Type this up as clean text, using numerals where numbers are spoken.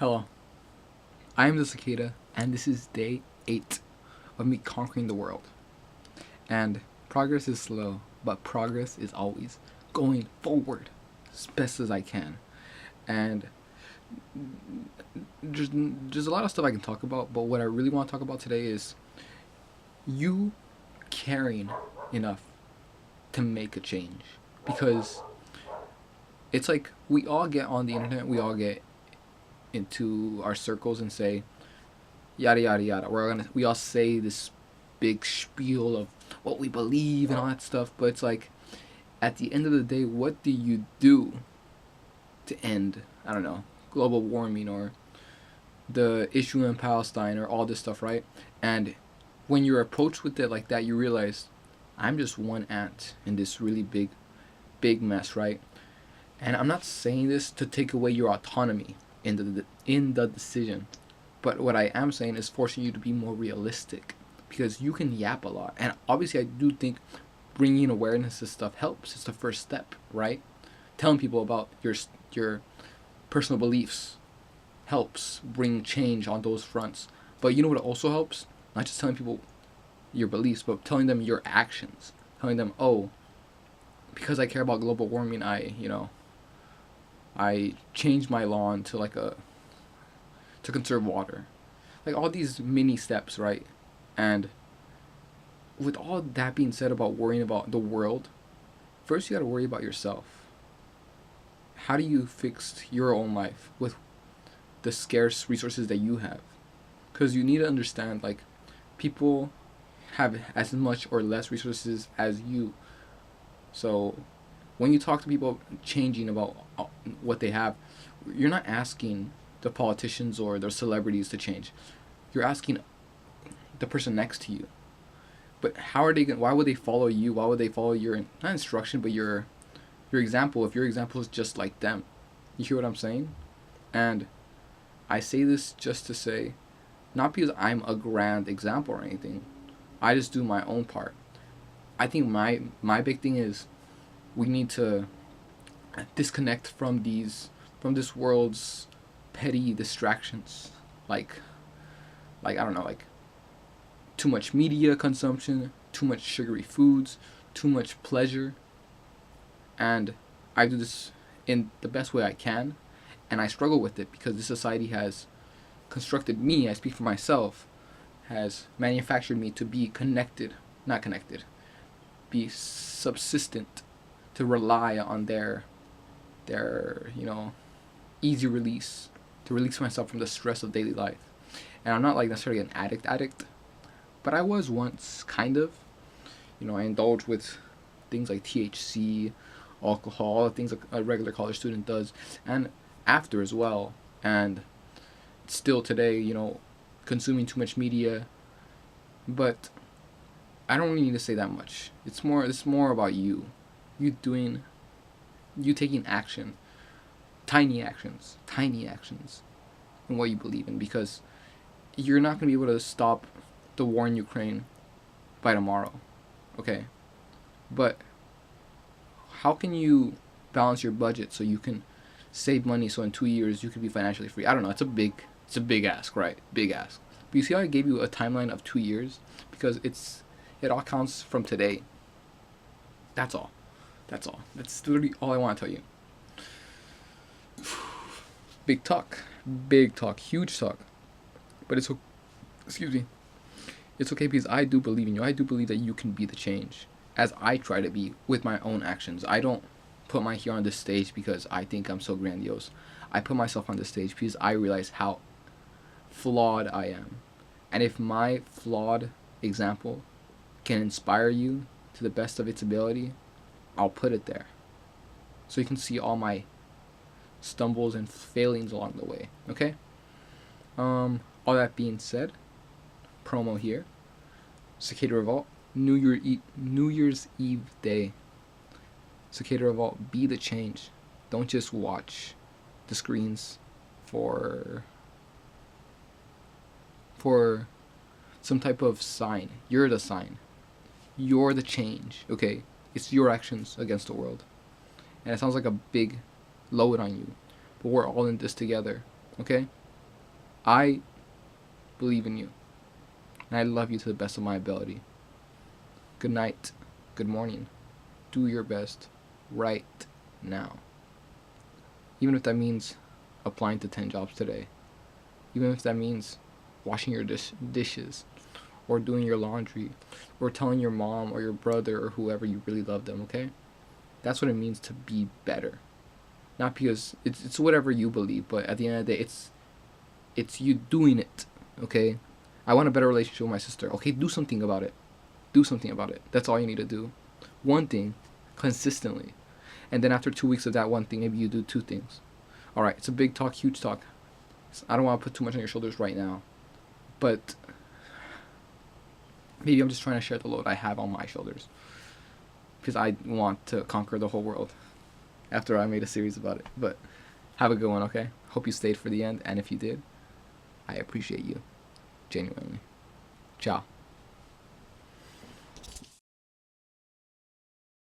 Hello, I am the Cicada, and this is day 8 of me conquering the world. And progress is slow, but progress is always going forward as best as I can. And there's a lot of stuff I can talk about, but what I really want to talk about today is you caring enough to make a change. Because it's like we all get on the internet, we all get into our circles and say yada yada yada. We all say this big spiel of what we believe and all that stuff, but it's like at the end of the day, what do you do to end, I don't know, global warming or the issue in Palestine or all this stuff, right? And when you're approached with it like that, you realize I'm just one ant in this really big mess, right? And I'm not saying this to take away your autonomy in the decision, but what I am saying is forcing you to be more realistic, because you can yap a lot, and obviously I do think bringing awareness to stuff helps. It's the first step, right? Telling people about your personal beliefs helps bring change on those fronts. But you know what also helps? Not just telling people your beliefs, but telling them your actions. Telling them, oh, because I care about global warming, I changed my lawn to conserve water. Like all these mini steps, right? And with all that being said about worrying about the world, first you gotta worry about yourself. How do you fix your own life with the scarce resources that you have? Because you need to understand, like, people have as much or less resources as you. So when you talk to people changing about what they have, you're not asking the politicians or the celebrities to change. You're asking the person next to you. But how are they going? Why would they follow you? Why would they follow your, not instruction, but your example? If your example is just like them, you hear what I'm saying? And I say this just to say, not because I'm a grand example or anything. I just do my own part. I think my big thing is we need to disconnect from this world's petty distractions, like I don't know, like too much media consumption, too much sugary foods, too much pleasure. And I do this in the best way I can, and I struggle with it because this society has constructed me, I speak for myself, has manufactured me to be not connected, be subsistent, to rely on their easy release, to release myself from the stress of daily life. And I'm not like necessarily an addict, but I was once, kind of. I indulged with things like THC, alcohol, all the things like a regular college student does, and after as well. And still today, consuming too much media. But I don't really need to say that much. It's more about you taking action, tiny actions in what you believe in, because you're not going to be able to stop the war in Ukraine by tomorrow, okay? But how can you balance your budget so you can save money so in 2 years you can be financially free? I don't know. It's a big ask, right? Big ask. But you see how I gave you a timeline of 2 years? Because it all counts from today. That's all. That's literally all I want to tell you. Big talk, huge talk. But excuse me. It's okay because I do believe in you. I do believe that you can be the change, as I try to be with my own actions. I don't put my here on this stage because I think I'm so grandiose. I put myself on this stage because I realize how flawed I am. And if my flawed example can inspire you to the best of its ability, I'll put it there, so you can see all my stumbles and failings along the way. Okay. All that being said, promo here. Cicada Revolt, New Year's Eve day. Cicada Revolt, be the change. Don't just watch the screens for some type of sign. You're the sign. You're the change. Okay. It's your actions against the world. And it sounds like a big load on you, but we're all in this together, okay? I believe in you, and I love you to the best of my ability. Good night. Good morning. Do your best right now. Even if that means applying to 10 jobs today. Even if that means washing your dishes, or doing your laundry, or telling your mom or your brother or whoever you really love them, okay? That's what it means to be better. Not because it's whatever you believe, but at the end of the day, it's you doing it, okay? I want a better relationship with my sister. Okay, do something about it. Do something about it. That's all you need to do. One thing, consistently. And then after 2 weeks of that one thing, maybe you do two things. Alright, it's a big talk, huge talk. I don't want to put too much on your shoulders right now. But maybe I'm just trying to share the load I have on my shoulders. Because I want to conquer the whole world. After I made a series about it. But have a good one, okay? Hope you stayed for the end. And if you did, I appreciate you. Genuinely. Ciao.